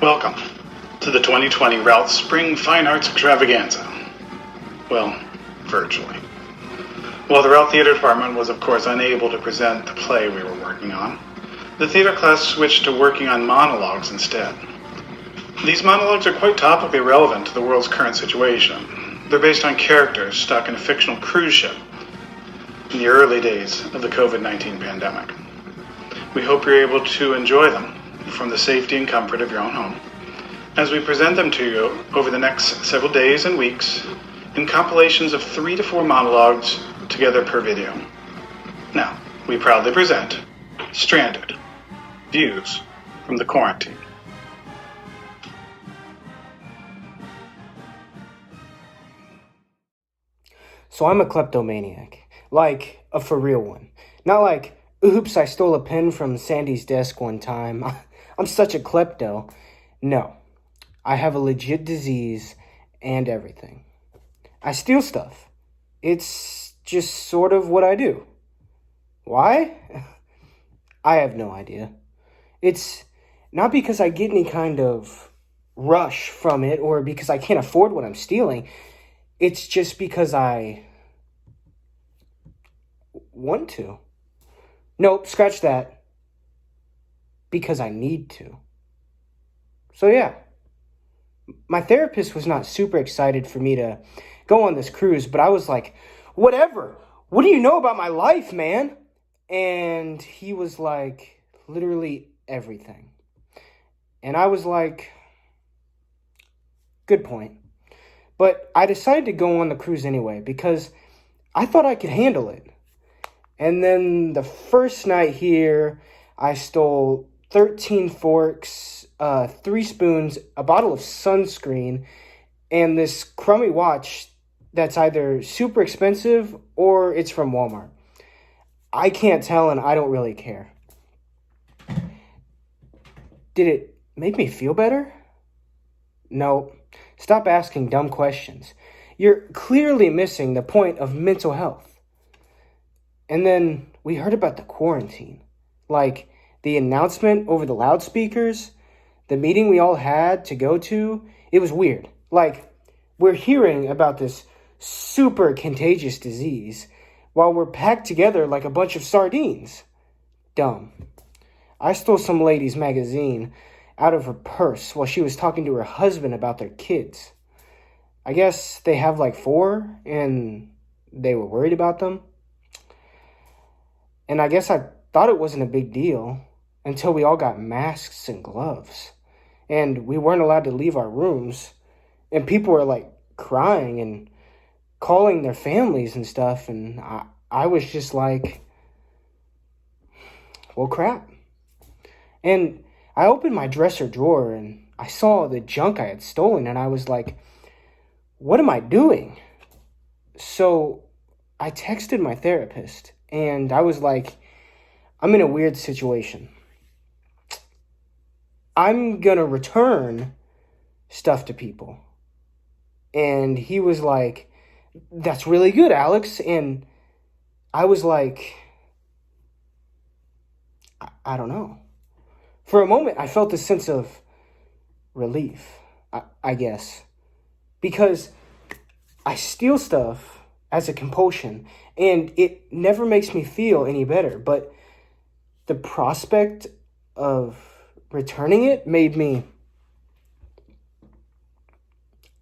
Welcome to the 2020 Routt Spring Fine Arts Extravaganza. Well, virtually. While the Routt Theater Department was of course unable to present the play we were working on, the theater class switched to working on monologues instead. These monologues are quite topically relevant to the world's current situation. They're based on characters stuck in a fictional cruise ship in the early days of the COVID-19 pandemic. We hope you're able to enjoy them from the safety and comfort of your own home, as we present them to you over the next several days and weeks in compilations of 3 to 4 monologues together per video. Now, we proudly present Stranded, Views from the Quarantine. So I'm a kleptomaniac, like a for real one. Not like, oops, I stole a pen from Sandy's desk one time. I'm such a klepto. No, I have a legit disease and everything. I steal stuff. It's just sort of what I do. Why? I have no idea. It's not because I get any kind of rush from it or because I can't afford what I'm stealing. It's just because I want to. Nope, scratch that. Because I need to. So yeah, my therapist was not super excited for me to go on this cruise, but I was like, whatever. What do you know about my life, man? And he was like, literally everything. And I was like, good point. But I decided to go on the cruise anyway because I thought I could handle it. And then the first night here, I stole 13 forks, 3 spoons, a bottle of sunscreen, and this crummy watch that's either super expensive or it's from Walmart. I can't tell and I don't really care. Did it make me feel better? No. Stop asking dumb questions. You're clearly missing the point of mental health. And then we heard about the quarantine. Like the announcement over the loudspeakers, the meeting we all had to go to. It was weird. Like we're hearing about this super contagious disease while we're packed together like a bunch of sardines. Dumb. I stole some lady's magazine out of her purse while she was talking to her husband about their kids. I guess they have like 4 and they were worried about them. And I guess I thought it wasn't a big deal until we all got masks and gloves. And we weren't allowed to leave our rooms. And people were like crying and calling their families and stuff. And I was just like, well, crap. And I opened my dresser drawer and I saw the junk I had stolen. And I was like, what am I doing? So I texted my therapist. And I was like, I'm in a weird situation. I'm going to return stuff to people. And he was like, that's really good, Alex. And I was like, I don't know. For a moment, I felt a sense of relief, I guess. Because I steal stuff as a compulsion, and it never makes me feel any better. But the prospect of returning it made me,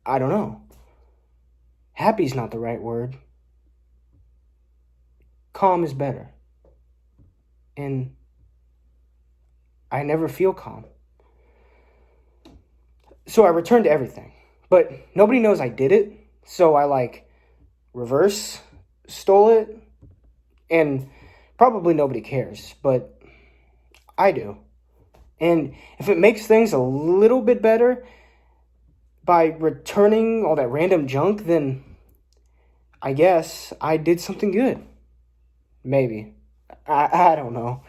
I don't know. Happy's not the right word. Calm is better. And I never feel calm. So I returned everything. But nobody knows I did it. So I reverse stole it, and probably nobody cares, but I do. And if it makes things a little bit better by returning all that random junk, then I guess I did something good. Maybe. I don't know.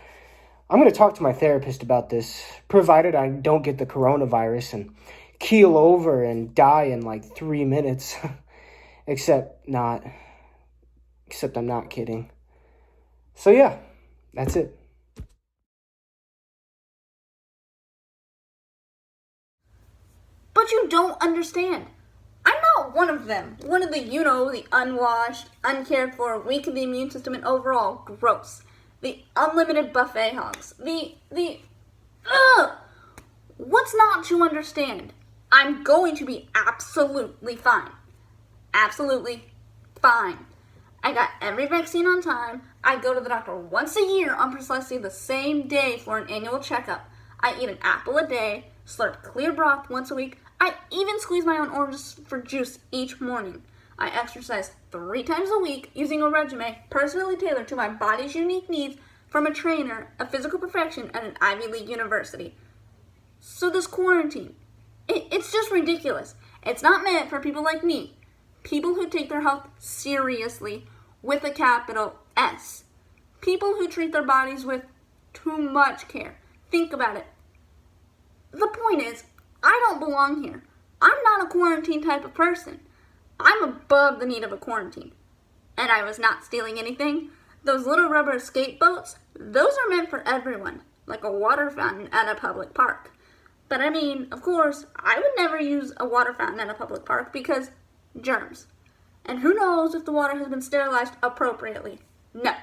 I'm going to talk to my therapist about this, provided I don't get the coronavirus and keel over and die in 3 minutes. Except I'm not kidding. So yeah, that's it. But you don't understand. I'm not one of them. One of the, the unwashed, uncared for, weak in the immune system, and overall gross. The unlimited buffet hogs. Ugh! What's not to understand? I'm going to be absolutely fine. Absolutely fine. I got every vaccine on time. I go to the doctor once a year on precisely the same day for an annual checkup. I eat an apple a day, slurp clear broth once a week. I even squeeze my own oranges for juice each morning. I exercise 3 times a week using a regimen personally tailored to my body's unique needs from a trainer of physical perfection at an Ivy League university. So this quarantine, it's just ridiculous. It's not meant for people like me. People who take their health seriously with a capital S. People who treat their bodies with too much care. Think about it. The point is, I don't belong here. I'm not a quarantine type of person. I'm above the need of a quarantine. And I was not stealing anything. Those little rubber escape boats, those are meant for everyone, like a water fountain at a public park. But I mean, of course, I would never use a water fountain at a public park because germs. And who knows if the water has been sterilized appropriately. No,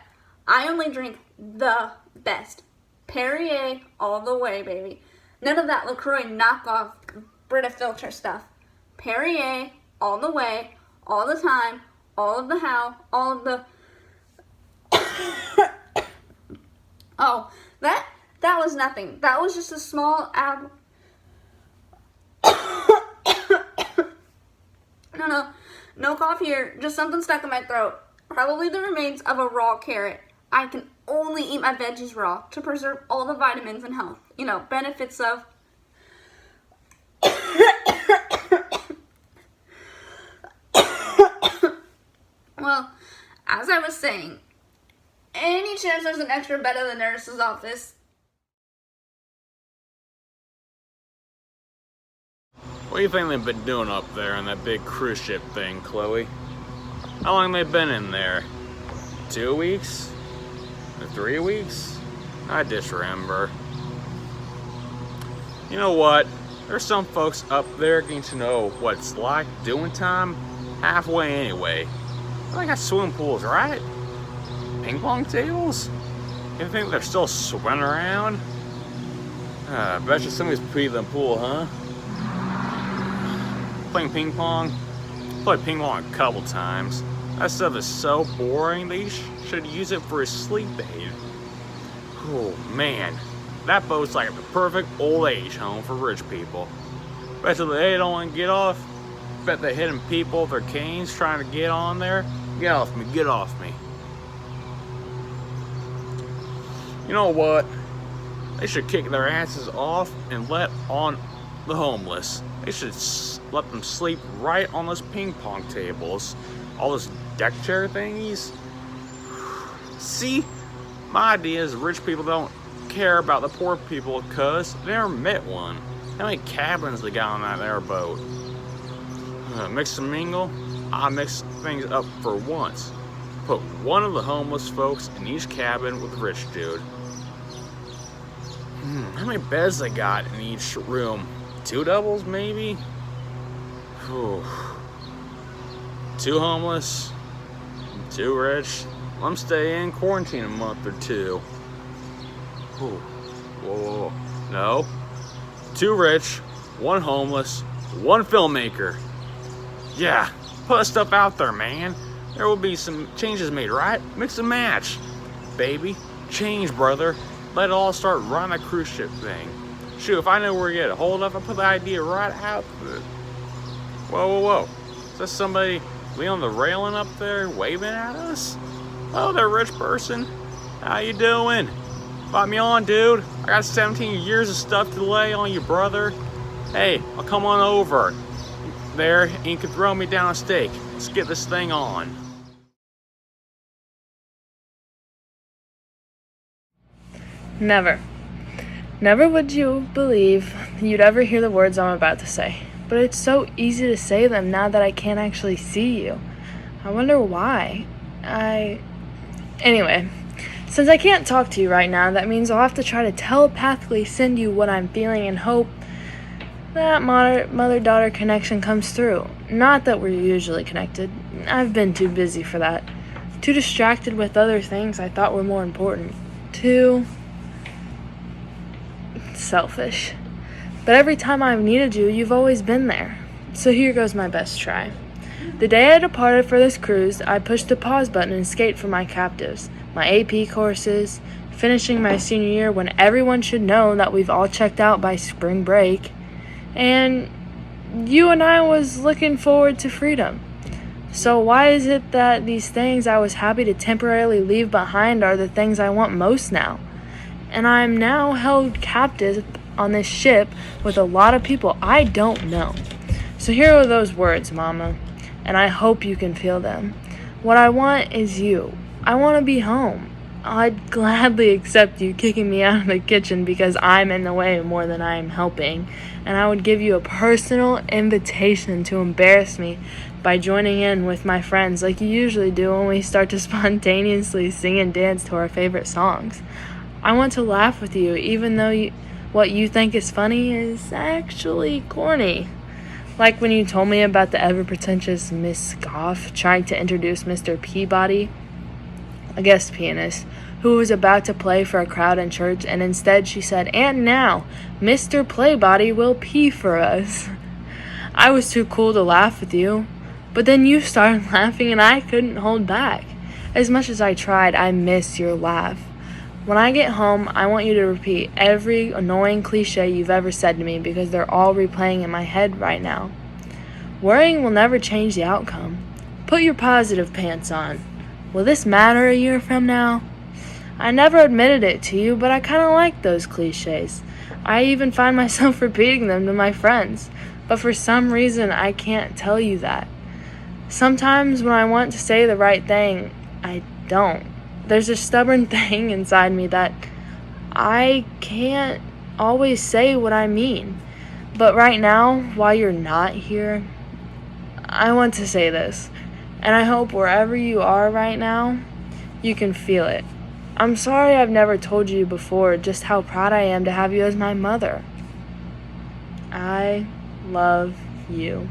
I only drink the best. Perrier all the way, baby. None of that LaCroix knockoff Brita filter stuff. Perrier all the way, all the time, all of the how, all of the... Oh, that was nothing. That was just a small No cough here. Just something stuck in my throat. Probably the remains of a raw carrot. I can only eat my veggies raw to preserve all the vitamins and health. Benefits of... Well, as I was saying, any chance there's an extra bed in the nurse's office? What do you think they've been doing up there on that big cruise ship thing, Chloe? How long have they been in there? 2 weeks? Or 3 weeks? I disremember. You know what? There's some folks up there getting to know what it's like doing time halfway anyway. They got swimming pools, right? Ping pong tables? You think they're still swimming around? I bet you somebody's peed in the pool, huh? Playing ping pong? Played ping pong a couple times. That stuff is so boring, they should use it for a sleep aid. Oh man, that boat's like the perfect old age home for rich people. Bet you they don't want to get off. Bet they're hitting people with their canes trying to get on there. Get off me, get off me. You know what? They should kick their asses off and let on the homeless. They should let them sleep right on those ping pong tables. All those deck chair thingies. See? My idea is rich people don't care about the poor people because they never met one. How many cabins they got on that airboat? Mix and mingle? I mix things up for once. Put one of the homeless folks in each cabin with the rich dude. How many beds they got in each room? 2 doubles, maybe? Whew. 2 homeless, 2 rich. Let them stay in quarantine a month or 2. Whew. Whoa. No. 2 rich, 1 homeless, 1 filmmaker. Yeah, put stuff out there, man. There will be some changes made, right? Mix and match. Baby, change, brother. Let it all start running a cruise ship thing. Shoot, if I know where to get a hold of, I put the idea right out there. Whoa. Is that somebody leaning on the railing up there waving at us? Oh, they're a rich person. How you doing? Invite me on, dude. I got 17 years of stuff to lay on you, brother. Hey, I'll come on over there and you can throw me down a steak. Let's get this thing on. Never would you believe you'd ever hear the words I'm about to say. But it's so easy to say them now that I can't actually see you. I wonder why. Anyway, since I can't talk to you right now, that means I'll have to try to telepathically send you what I'm feeling and hope that mother-daughter connection comes through. Not that we're usually connected. I've been too busy for that. Too distracted with other things I thought were more important. Too selfish. But every time I've needed you, you've always been there. So here goes my best try. The day I departed for this cruise, I pushed the pause button and escaped from my captives, my AP courses, finishing my senior year when everyone should know that we've all checked out by spring break, and you and I was looking forward to freedom. So why is it that these things I was happy to temporarily leave behind are the things I want most now? And I'm now held captive on this ship with a lot of people I don't know. So here are those words, Mama, and I hope you can feel them. What I want is you. I want to be home. I'd gladly accept you kicking me out of the kitchen because I'm in the way more than I am helping, and I would give you a personal invitation to embarrass me by joining in with my friends like you usually do when we start to spontaneously sing and dance to our favorite songs. I want to laugh with you even though what you think is funny is actually corny. Like when you told me about the ever-pretentious Miss Goff trying to introduce Mr. Peabody, a guest pianist, who was about to play for a crowd in church, and instead she said, "And now, Mr. Playbody will pee for us." I was too cool to laugh with you, but then you started laughing and I couldn't hold back. As much as I tried, I miss your laugh. When I get home, I want you to repeat every annoying cliche you've ever said to me because they're all replaying in my head right now. Worrying will never change the outcome. Put your positive pants on. Will this matter a year from now? I never admitted it to you, but I kind of like those cliches. I even find myself repeating them to my friends, but for some reason I can't tell you that. Sometimes when I want to say the right thing, I don't. There's a stubborn thing inside me that I can't always say what I mean. But right now, while you're not here, I want to say this, and I hope wherever you are right now, you can feel it. I'm sorry I've never told you before just how proud I am to have you as my mother. I love you.